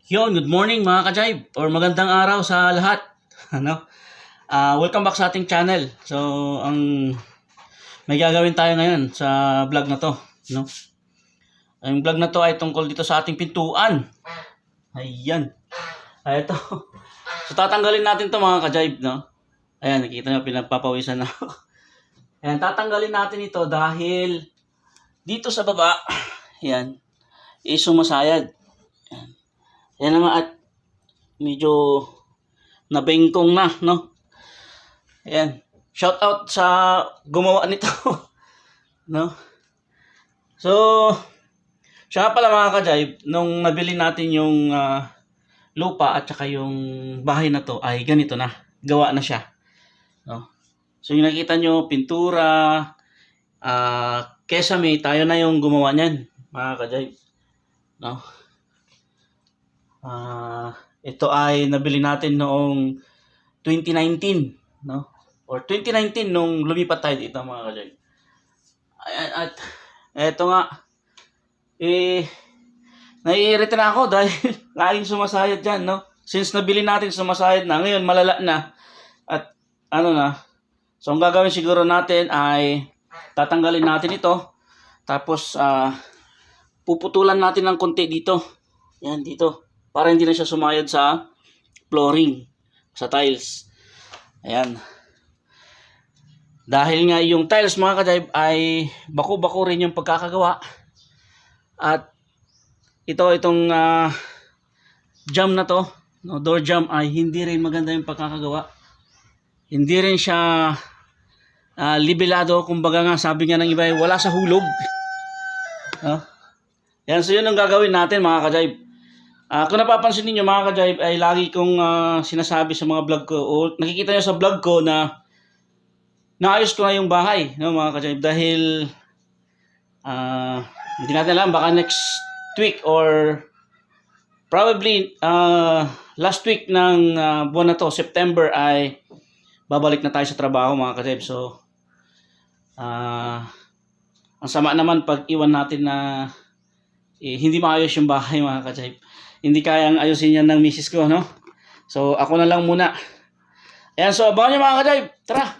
Good morning mga ka-jive or magandang araw sa lahat. Ano? Welcome back sa ating channel. So, ang may gagawin tayo ngayon sa vlog na to, no? Ang vlog na to ay tungkol dito sa ating pintuan. Ayan. Ito. So, tatanggalin natin to mga ka-jive, no? Ayan, nakita nyo, pinagpapawisan na ako. Ayan, tatanggalin natin ito dahil dito sa baba, ayan, is sumasayad. Yan naman at medyo nabengkong na, no? Ayan. Shout out sa gumawa nito. No? So, siya nga pala mga ka-jive, nung nabili natin yung lupa at saka yung bahay na to, ay ganito na. Gawa na siya. No? So, yung nakita nyo, pintura, kesame, tayo na yung gumawa niyan, mga ka-jive. No? Ito ay nabili natin noong 2019, no? Or 2019 nung lumipat tayo dito mga ka-jive. At eto nga, naiirita na ako dahil laging sumasayad dyan, no? Since nabili natin sumasayad na, ngayon malala na. At ano na, so ang gagawin siguro natin ay tatanggalin natin ito. Tapos puputulan natin ng konti dito. Yan, dito. Para hindi na siya sumayad sa flooring, sa tiles. Ayan. Dahil nga yung tiles mga ka-jive ay bako-bako rin yung pagkakagawa. At itong jam na to, no, door jam ay hindi rin maganda yung pagkakagawa. Hindi rin siya libelado, kumbaga nga sabi nga ng iba ay wala sa hulog. No? Yan, so yun ang gagawin natin mga ka-jive. Kung napapansin niyo mga ka-jive ay lagi kong sinasabi sa mga vlog ko o nakikita niyo sa vlog ko na naayos ko na yung bahay, no, mga ka-jive, dahil hindi natin alam, baka next week or probably last week ng buwan na to, September, ay babalik na tayo sa trabaho mga ka-jive. So ang sama naman pag iwan natin na hindi maayos yung bahay mga ka-jive. Hindi kayang ayusin yan ng misis ko, no? So, ako na lang muna. Ayan, so abangan nyo mga ka-jive. Tara!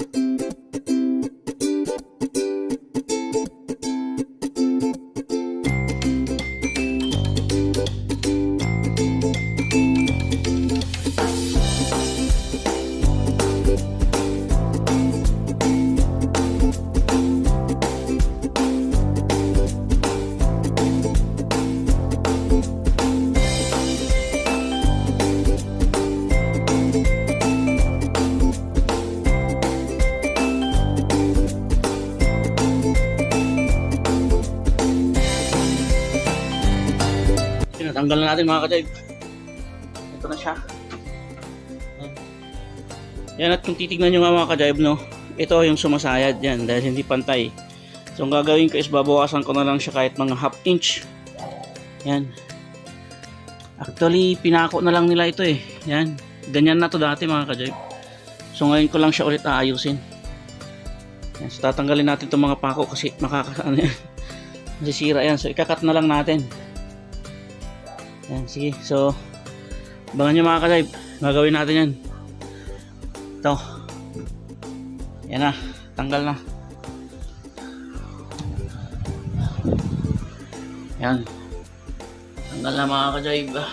Tanggal na natin mga ka-jive. Ito na siya. Yan, at kung titignan nyo nga mga ka-jive, no, ito yung sumasayad yan dahil hindi pantay. So ang gagawin ko is babawasan ko na lang siya kahit mga half inch. Yan. Actually pinako na lang nila ito eh. Yan. Ganyan na to dati mga ka-jive. So ngayon ko lang siya ulit aayusin. Yan. So tatanggalin natin itong mga pako kasi masisira yan. So ikakat na lang natin. Yan, sige. So, abangan nyo mga ka-jive. Gagawin natin yan. Ito. Yan na. Tanggal na. Yan. Tanggal na mga ka-jive.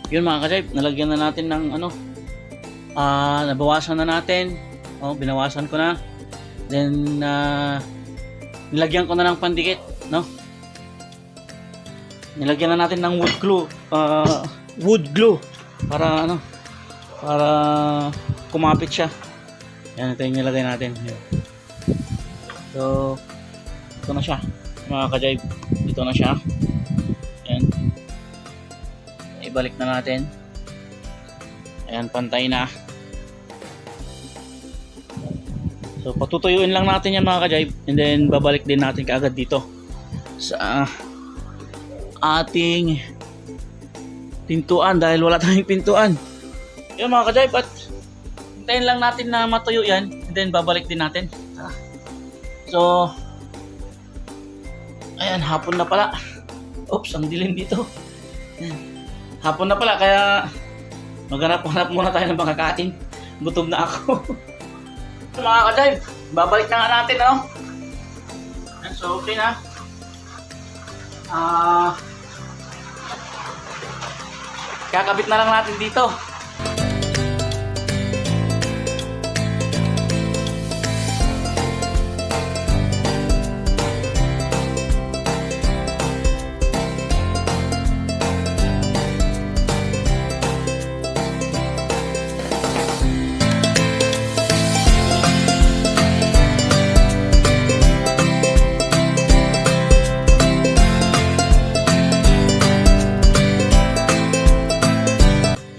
Yun mga ka-jive, nalagyan na natin ng ano, nabawasan na natin. Oh, binawasan ko na. Then nilagyan ko na ng pandikit, no? Nilagyan na natin ng wood glue para ano, para kumapit siya. Yan, ito yung nilagay natin. Yan. So, ito na siya mga ka-jive. Ito na siya. Yan. Ibalik na natin. Ayan, pantay na. So, patutuyuin lang natin yan mga ka-jive. And then, babalik din natin kaagad dito sa ating pintuan dahil wala tayong pintuan. Yun mga ka-jive, at hintayin lang natin na matuyo yan. And then, babalik din natin. So, ayan, hapon na pala. Oops, ang dilim dito. Ayan. Hapon na pala, kaya maghanap-hanap muna tayo ng makakain. Gutom na ako. Mga ka-jive, babalik na nga natin, no? Ayan, so, okay na. Kakabit na lang natin dito.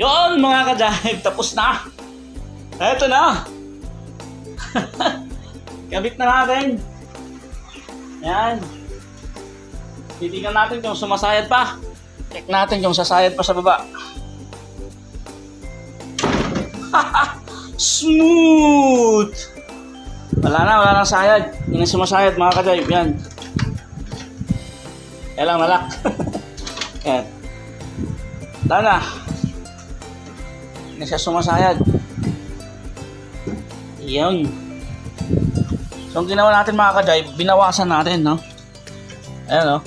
Yon mga ka-jive, tapos na. Eto na. Kabit na natin. Yan. Titignan natin kung sumasayad pa. Check natin kung sasayad pa sa baba. Smooth. Wala nang sayad. Yan ang sumasayad mga ka-jive. Yan. Yan lang nalak. Yan. Wala na. Hindi siya sumasayad. Yan. So, ang ginawa natin mga ka-jive, binawasan natin, no? Ayan, no?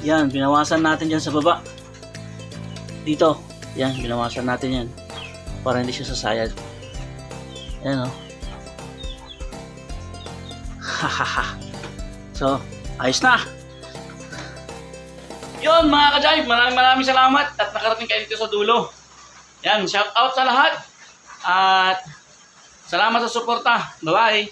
Yan, binawasan natin dyan sa baba. Dito. Yan, binawasan natin yan. Para hindi siya sasayad. Ayan, no? Hahaha. So, ayos na. Yun mga ka-jive, maraming salamat at nakarating kayo dito sa dulo. Yan, shout out sa lahat. At salamat sa suporta. Bye-bye.